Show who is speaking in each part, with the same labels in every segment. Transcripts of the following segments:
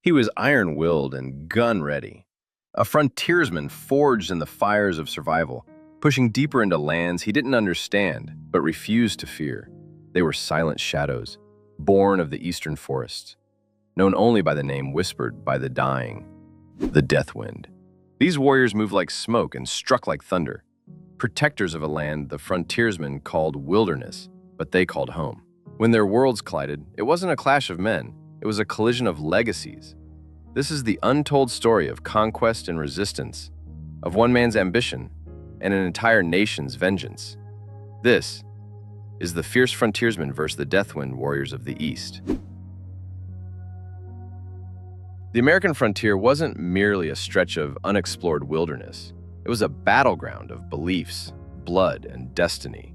Speaker 1: He was iron-willed and gun-ready, a frontiersman forged in the fires of survival, pushing deeper into lands he didn't understand but refused to fear. They were silent shadows, born of the eastern forests, known only by the name whispered by the dying, the Death Wind. These warriors moved like smoke and struck like thunder, protectors of a land the frontiersmen called wilderness, but they called home. When their worlds collided, it wasn't a clash of men, it was a collision of legacies. This is the untold story of conquest and resistance, of one man's ambition and an entire nation's vengeance. This is the fierce frontiersmen versus the Deathwind warriors of the East. The American frontier wasn't merely a stretch of unexplored wilderness. It was a battleground of beliefs, blood, and destiny.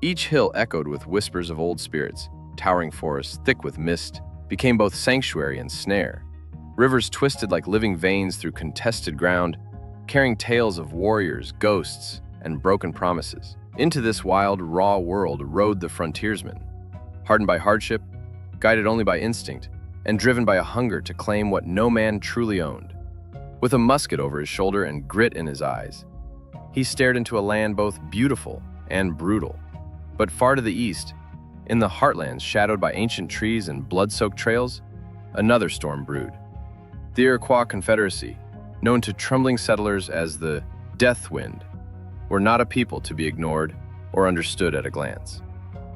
Speaker 1: Each hill echoed with whispers of old spirits. Towering forests, thick with mist, became both sanctuary and snare. Rivers twisted like living veins through contested ground, carrying tales of warriors, ghosts, and broken promises. Into this wild, raw world rode the frontiersman, hardened by hardship, guided only by instinct, and driven by a hunger to claim what no man truly owned. With a musket over his shoulder and grit in his eyes, he stared into a land both beautiful and brutal. But far to the east, in the heartlands shadowed by ancient trees and blood-soaked trails, another storm brewed. The Iroquois Confederacy, known to trembling settlers as the Death Wind, were not a people to be ignored or understood at a glance.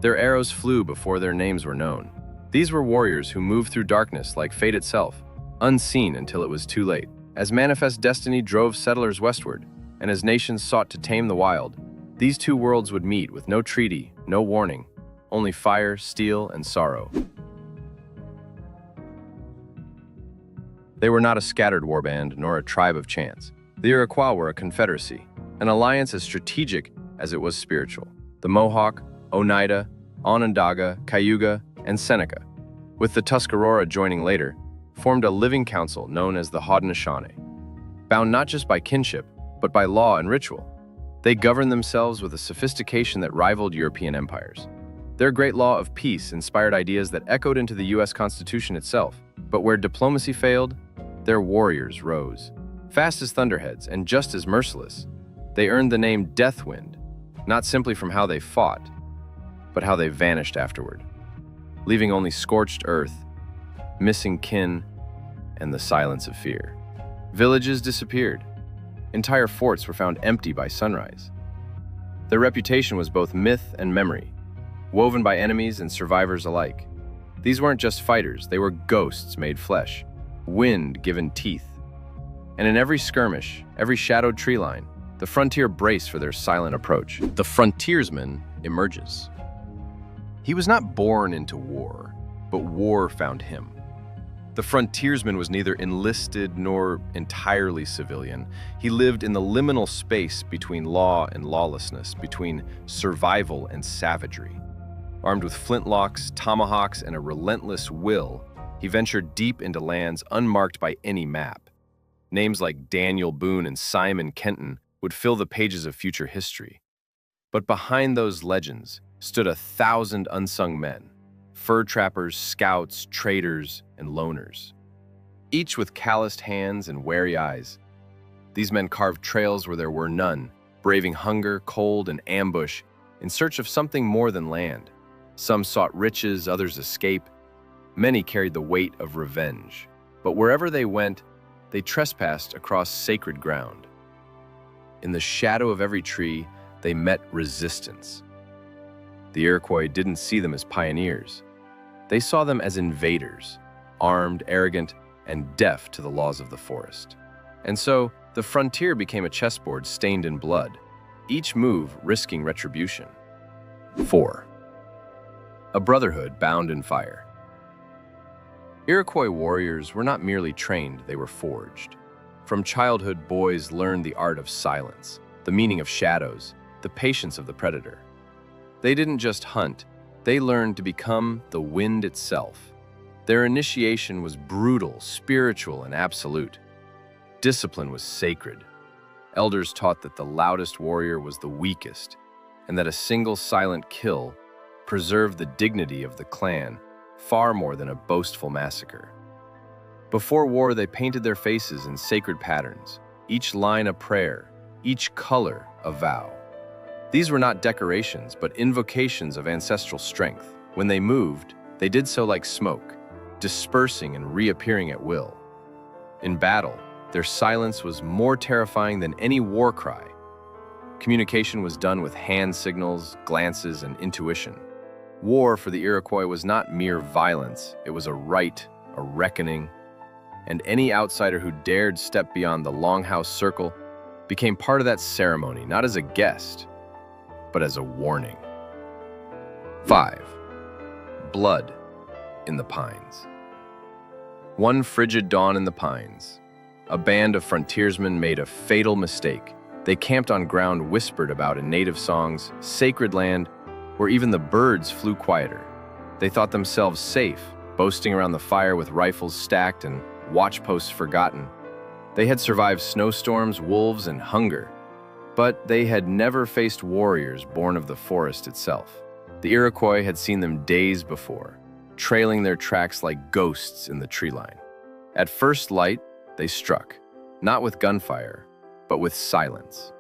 Speaker 1: Their arrows flew before their names were known. These were warriors who moved through darkness like fate itself, unseen until it was too late. As manifest destiny drove settlers westward, and as nations sought to tame the wild, these two worlds would meet with no treaty, no warning, only fire, steel, and sorrow. They were not a scattered warband nor a tribe of chance. The Iroquois were a confederacy, an alliance as strategic as it was spiritual. The Mohawk, Oneida, Onondaga, Cayuga, and Seneca, with the Tuscarora joining later, formed a living council known as the Haudenosaunee. Bound not just by kinship, but by law and ritual, they governed themselves with a sophistication that rivaled European empires. Their great law of peace inspired ideas that echoed into the U.S. Constitution itself, but where diplomacy failed, their warriors rose. Fast as thunderheads and just as merciless, they earned the name Deathwind, not simply from how they fought, but how they vanished afterward, leaving only scorched earth, missing kin, and the silence of fear. Villages disappeared. Entire forts were found empty by sunrise. Their reputation was both myth and memory, woven by enemies and survivors alike. These weren't just fighters, they were ghosts made flesh, wind given teeth. And in every skirmish, every shadowed tree line, the frontier braced for their silent approach. The frontiersman emerges. He was not born into war, but war found him. The frontiersman was neither enlisted nor entirely civilian. He lived in the liminal space between law and lawlessness, between survival and savagery. Armed with flintlocks, tomahawks, and a relentless will, he ventured deep into lands unmarked by any map. Names like Daniel Boone and Simon Kenton would fill the pages of future history. But behind those legends stood 1,000 unsung men, fur trappers, scouts, traders, and loners, each with calloused hands and wary eyes. These men carved trails where there were none, braving hunger, cold, and ambush in search of something more than land. Some sought riches, others escape. Many carried the weight of revenge. But wherever they went, they trespassed across sacred ground. In the shadow of every tree, they met resistance. The Iroquois didn't see them as pioneers. They saw them as invaders, armed, arrogant, and deaf to the laws of the forest. And so, the frontier became a chessboard stained in blood, each move risking retribution. 4. A brotherhood bound in fire. Iroquois warriors were not merely trained, they were forged. From childhood, boys learned the art of silence, the meaning of shadows, the patience of the predator. They didn't just hunt, they learned to become the wind itself. Their initiation was brutal, spiritual, and absolute. Discipline was sacred. Elders taught that the loudest warrior was the weakest, and that a single silent kill preserved the dignity of the clan far more than a boastful massacre. Before war, they painted their faces in sacred patterns, each line a prayer, each color a vow. These were not decorations, but invocations of ancestral strength. When they moved, they did so like smoke, dispersing and reappearing at will. In battle, their silence was more terrifying than any war cry. Communication was done with hand signals, glances, and intuition. War for the Iroquois was not mere violence, it was a rite, a reckoning, and any outsider who dared step beyond the Longhouse Circle became part of that ceremony, not as a guest, but as a warning. 5. Blood in the Pines. One frigid dawn in the pines, a band of frontiersmen made a fatal mistake. They camped on ground whispered about in native songs, sacred land, where even the birds flew quieter. They thought themselves safe, boasting around the fire with rifles stacked and watch posts forgotten. They had survived snowstorms, wolves, and hunger, but they had never faced warriors born of the forest itself. The Iroquois had seen them days before, trailing their tracks like ghosts in the tree line. At first light, they struck, not with gunfire, but with silence.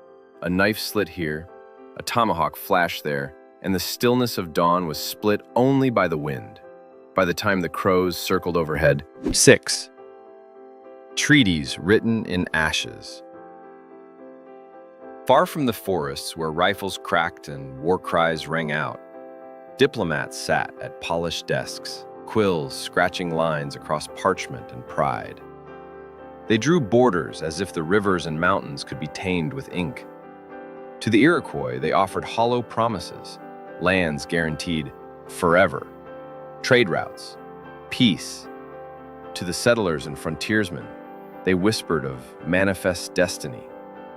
Speaker 1: A knife slit here, a tomahawk flashed there, and the stillness of dawn was split only by the wind. By the time the crows circled overhead. 6. Treaties written in ashes. Far from the forests where rifles cracked and war cries rang out, diplomats sat at polished desks, quills scratching lines across parchment and pride. They drew borders as if the rivers and mountains could be tamed with ink. To the Iroquois, they offered hollow promises, lands guaranteed forever, trade routes, peace. To the settlers and frontiersmen, they whispered of manifest destiny,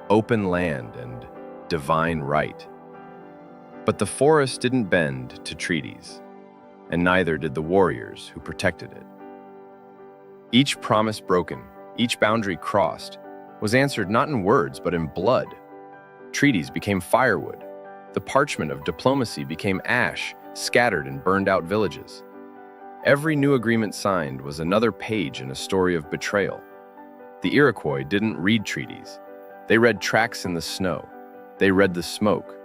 Speaker 1: open land, and divine right. But the forest didn't bend to treaties, and neither did the warriors who protected it. Each promise broken, each boundary crossed, was answered not in words but in blood. Treaties became firewood. The parchment of diplomacy became ash, scattered in burned-out villages. Every new agreement signed was another page in a story of betrayal. The Iroquois didn't read treaties. They read tracks in the snow. They read the smoke,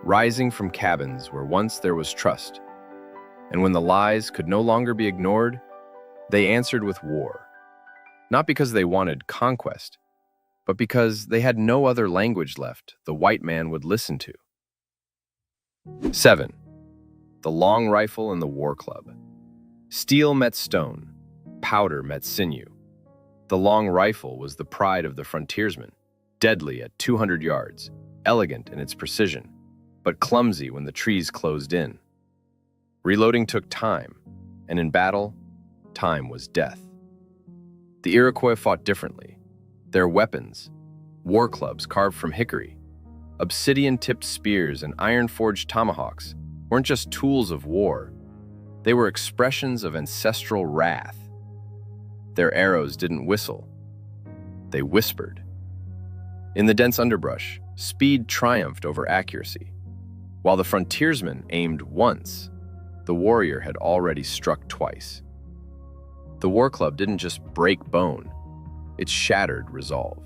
Speaker 1: rising from cabins where once there was trust. And when the lies could no longer be ignored, they answered with war. Not because they wanted conquest, but because they had no other language left the white man would listen to. 7. The long rifle and the war club. Steel met stone, powder met sinew. The long rifle was the pride of the frontiersman, deadly at 200 yards, elegant in its precision, but clumsy when the trees closed in. Reloading took time, and in battle, time was death. The Iroquois fought differently. Their weapons, war clubs carved from hickory, obsidian-tipped spears, and iron-forged tomahawks, weren't just tools of war. They were expressions of ancestral wrath. Their arrows didn't whistle. They whispered. In the dense underbrush, speed triumphed over accuracy. While the frontiersman aimed once, the warrior had already struck twice. The war club didn't just break bone, it shattered resolve.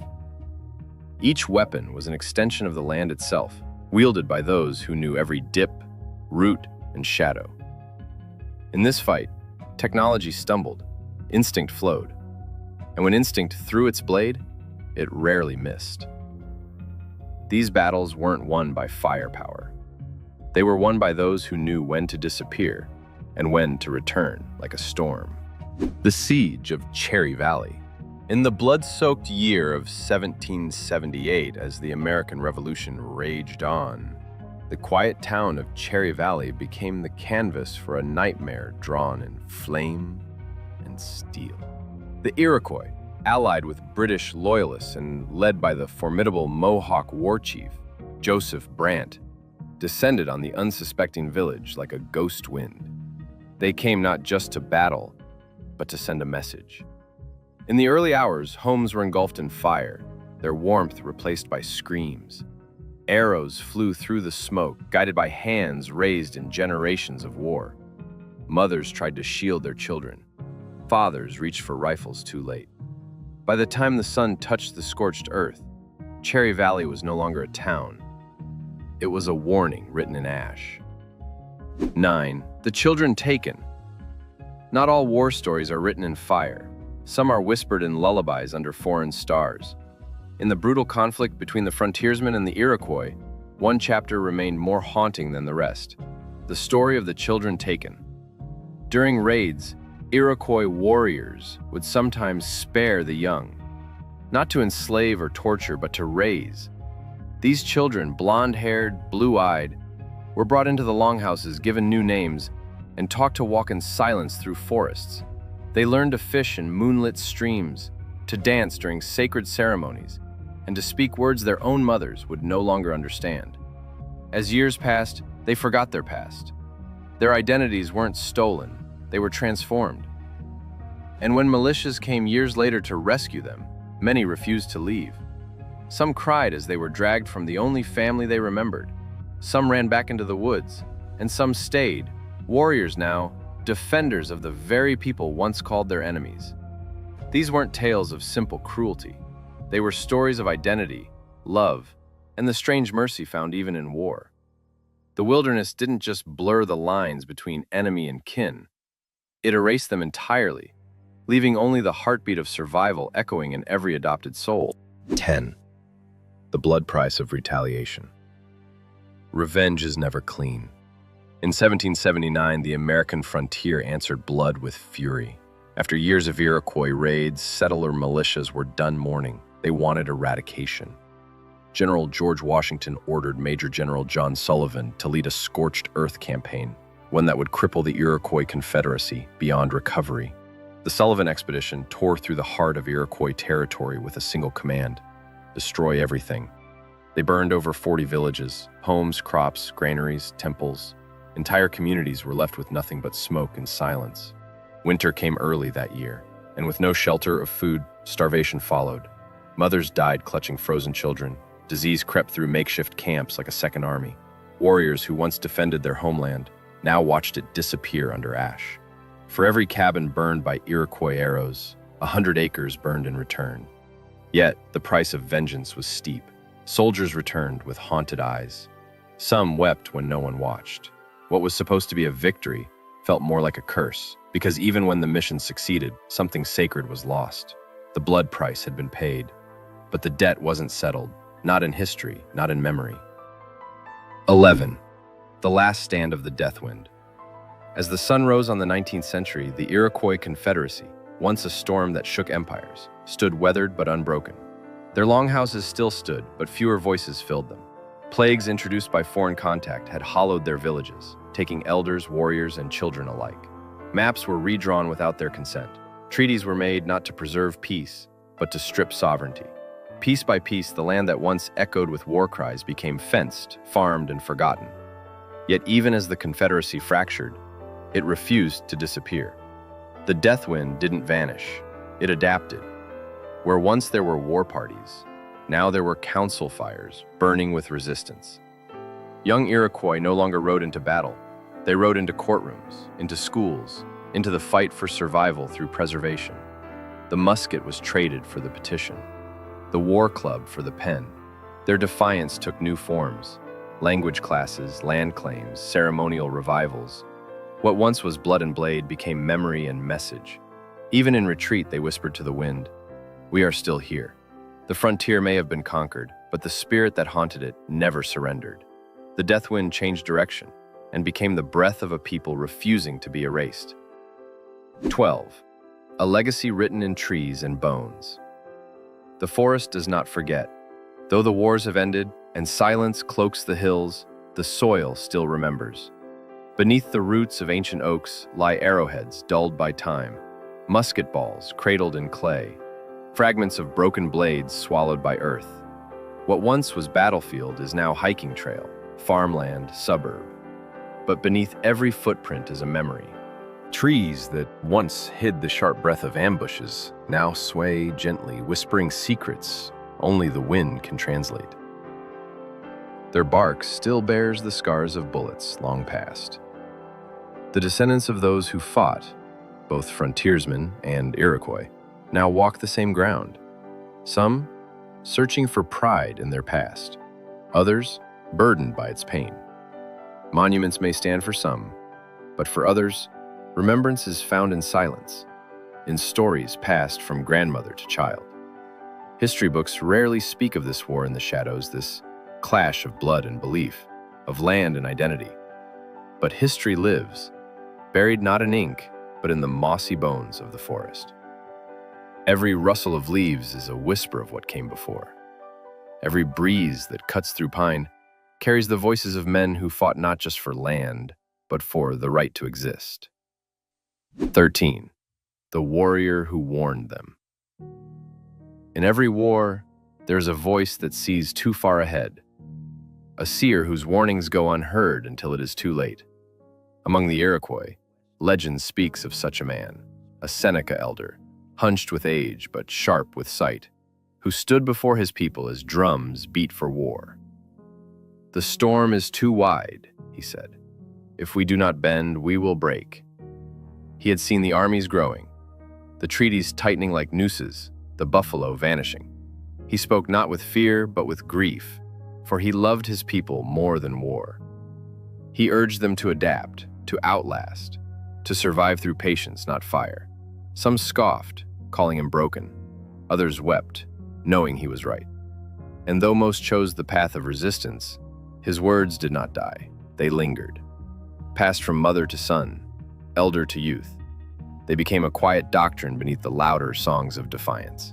Speaker 1: Each weapon was an extension of the land itself, wielded by those who knew every dip, root, and shadow. In this fight, technology stumbled, instinct flowed, and when instinct threw its blade, it rarely missed. These battles weren't won by firepower. They were won by those who knew when to disappear and when to return like a storm. The Siege of Cherry Valley. In the blood-soaked year of 1778, as the American Revolution raged on, the quiet town of Cherry Valley became the canvas for a nightmare drawn in flame and steel. The Iroquois, allied with British loyalists and led by the formidable Mohawk war chief, Joseph Brant, descended on the unsuspecting village like a ghost wind. They came not just to battle, but to send a message. In the early hours, homes were engulfed in fire, their warmth replaced by screams. Arrows flew through the smoke, guided by hands raised in generations of war. Mothers tried to shield their children. fathers reached for rifles too late. By the time the sun touched the scorched earth, Cherry Valley was no longer a town. It was a warning written in ash. 9. The children taken. Not all war stories are written in fire. Some are whispered in lullabies under foreign stars. In the brutal conflict between the frontiersmen and the Iroquois, one chapter remained more haunting than the rest: the story of the children taken. During raids, Iroquois warriors would sometimes spare the young, not to enslave or torture, but to raise. These children, blonde-haired, blue-eyed, were brought into the longhouses, given new names, and taught to walk in silence through forests. They learned to fish in moonlit streams, to dance during sacred ceremonies, and to speak words their own mothers would no longer understand. As years passed, they forgot their past. Their identities weren't stolen, they were transformed. And when militias came years later to rescue them, many refused to leave. Some cried as they were dragged from the only family they remembered. Some ran back into the woods, and some stayed, warriors now, defenders of the very people once called their enemies. These weren't tales of simple cruelty. They were stories of identity, love, and the strange mercy found even in war. The wilderness didn't just blur the lines between enemy and kin. It erased them entirely, leaving only the heartbeat of survival echoing in every adopted soul. 10. The blood price of retaliation. Revenge is never clean. In 1779, the American frontier answered blood with fury. After years of Iroquois raids, settler militias were done mourning. They wanted eradication. General George Washington ordered Major General John Sullivan to lead a scorched earth campaign, one that would cripple the Iroquois Confederacy beyond recovery. The Sullivan expedition tore through the heart of Iroquois territory with a single command: destroy everything. They burned over 40 villages, homes, crops, granaries, temples. Entire communities were left with nothing but smoke and silence. Winter came early that year, and with no shelter of food, starvation followed. Mothers died clutching frozen children. Disease crept through makeshift camps like a second army. Warriors who once defended their homeland now watched it disappear under ash. For every cabin burned by Iroquois arrows, 100 acres burned in return. Yet, the price of vengeance was steep. Soldiers returned with haunted eyes. Some wept when no one watched. What was supposed to be a victory felt more like a curse, because even when the mission succeeded, something sacred was lost. The blood price had been paid, but the debt wasn't settled, not in history, not in memory. 11. The last stand of the Deathwind. As the sun rose on the 19th century, the Iroquois Confederacy, once a storm that shook empires, stood weathered but unbroken. Their longhouses still stood, but fewer voices filled them. Plagues introduced by foreign contact had hollowed their villages, taking elders, warriors, and children alike. Maps were redrawn without their consent. Treaties were made not to preserve peace, but to strip sovereignty. Piece by piece, the land that once echoed with war cries became fenced, farmed, and forgotten. Yet even as the Confederacy fractured, it refused to disappear. The Deathwind didn't vanish. It adapted. Where once there were war parties, now there were council fires burning with resistance. Young Iroquois no longer rode into battle. They rode into courtrooms, into schools, into the fight for survival through preservation. The musket was traded for the petition, the war club for the pen. Their defiance took new forms: language classes, land claims, ceremonial revivals. What once was blood and blade became memory and message. Even in retreat, they whispered to the wind, "We are still here." The frontier may have been conquered, but the spirit that haunted it never surrendered. The Deathwind changed direction and became the breath of a people refusing to be erased. 12. A legacy written in trees and bones. The forest does not forget. Though the wars have ended and silence cloaks the hills, the soil still remembers. Beneath the roots of ancient oaks lie arrowheads dulled by time, musket balls cradled in clay, fragments of broken blades swallowed by earth. What once was battlefield is now hiking trail, farmland, suburb. But beneath every footprint is a memory. Trees that once hid the sharp breath of ambushes now sway gently, whispering secrets only the wind can translate. Their bark still bears the scars of bullets long past. The descendants of those who fought, both frontiersmen and Iroquois, now walk the same ground. Some searching for pride in their past, others burdened by its pain. Monuments may stand for some, but for others, remembrance is found in silence, in stories passed from grandmother to child. History books rarely speak of this war in the shadows, this clash of blood and belief, of land and identity. But history lives, buried not in ink, but in the mossy bones of the forest. Every rustle of leaves is a whisper of what came before. Every breeze that cuts through pine carries the voices of men who fought not just for land, but for the right to exist. 13. The warrior who warned them. In every war, there's a voice that sees too far ahead, a seer whose warnings go unheard until it is too late. Among the Iroquois, legend speaks of such a man, a Seneca elder, hunched with age but sharp with sight, who stood before his people as drums beat for war. "The storm is too wide," he said. "If we do not bend, we will break." He had seen the armies growing, the treaties tightening like nooses, the buffalo vanishing. He spoke not with fear, but with grief, for he loved his people more than war. He urged them to adapt, to outlast, to survive through patience, not fire. Some scoffed, calling him broken. Others wept, knowing he was right. And though most chose the path of resistance, his words did not die. They lingered. Passed from mother to son, elder to youth, they became a quiet doctrine beneath the louder songs of defiance.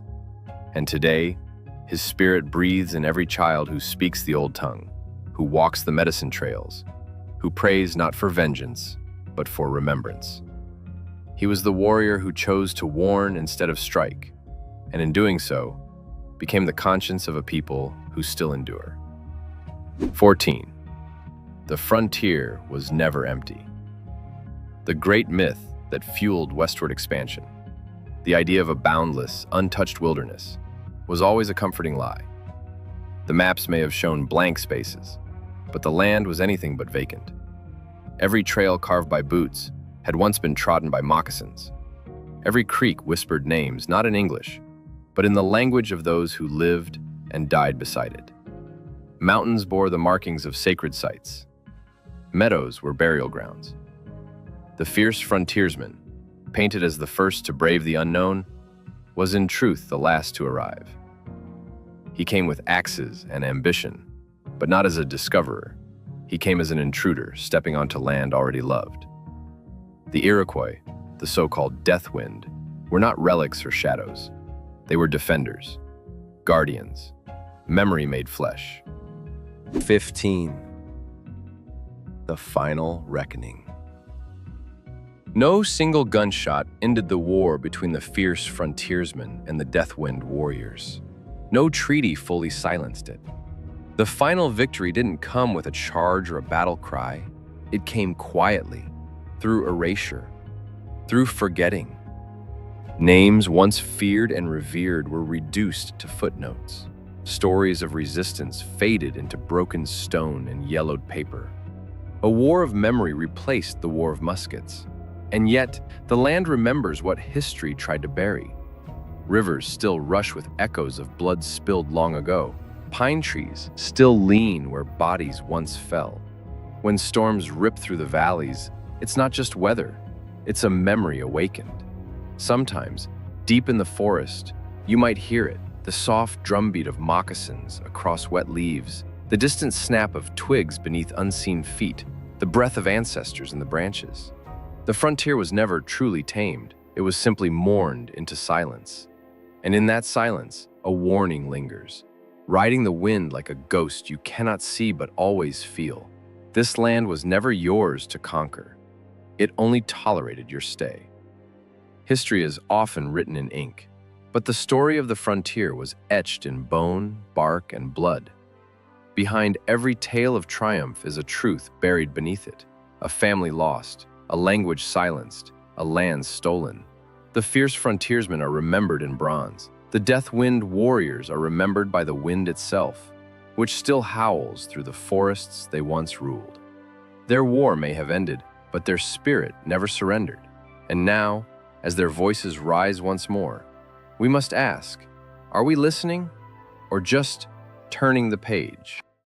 Speaker 1: And today, his spirit breathes in every child who speaks the old tongue, who walks the medicine trails, who prays not for vengeance, but for remembrance. He was the warrior who chose to warn instead of strike, and in doing so, became the conscience of a people who still endure. 14. The frontier was never empty. The great myth that fueled westward expansion, the idea of a boundless, untouched wilderness, was always a comforting lie. The maps may have shown blank spaces, but the land was anything but vacant. Every trail carved by boots had once been trodden by moccasins. Every creek whispered names, not in English, but in the language of those who lived and died beside it. Mountains bore the markings of sacred sites. Meadows were burial grounds. The fierce frontiersman, painted as the first to brave the unknown, was in truth the last to arrive. He came with axes and ambition, but not as a discoverer. He came as an intruder, stepping onto land already loved. The Iroquois, the so-called Death Wind, were not relics or shadows. They were defenders, guardians, memory made flesh. 15. The final reckoning. No single gunshot ended the war between the fierce frontiersmen and the Deathwind warriors. No treaty fully silenced it. The final victory didn't come with a charge or a battle cry. It came quietly, through erasure, through forgetting. Names once feared and revered were reduced to footnotes. Stories of resistance faded into broken stone and yellowed paper. A war of memory replaced the war of muskets. And yet, the land remembers what history tried to bury. Rivers still rush with echoes of blood spilled long ago. Pine trees still lean where bodies once fell. When storms rip through the valleys, it's not just weather, it's a memory awakened. Sometimes, deep in the forest, you might hear it, the soft drumbeat of moccasins across wet leaves, the distant snap of twigs beneath unseen feet, the breath of ancestors in the branches. The frontier was never truly tamed. It was simply mourned into silence. And in that silence, a warning lingers, riding the wind like a ghost you cannot see but always feel. This land was never yours to conquer. It only tolerated your stay. History is often written in ink, but the story of the frontier was etched in bone, bark, and blood. Behind every tale of triumph is a truth buried beneath it, a family lost, a language silenced, a land stolen. The fierce frontiersmen are remembered in bronze. The Deathwind warriors are remembered by the wind itself, which still howls through the forests they once ruled. Their war may have ended, but their spirit never surrendered. And now, as their voices rise once more, we must ask, are we listening or just turning the page?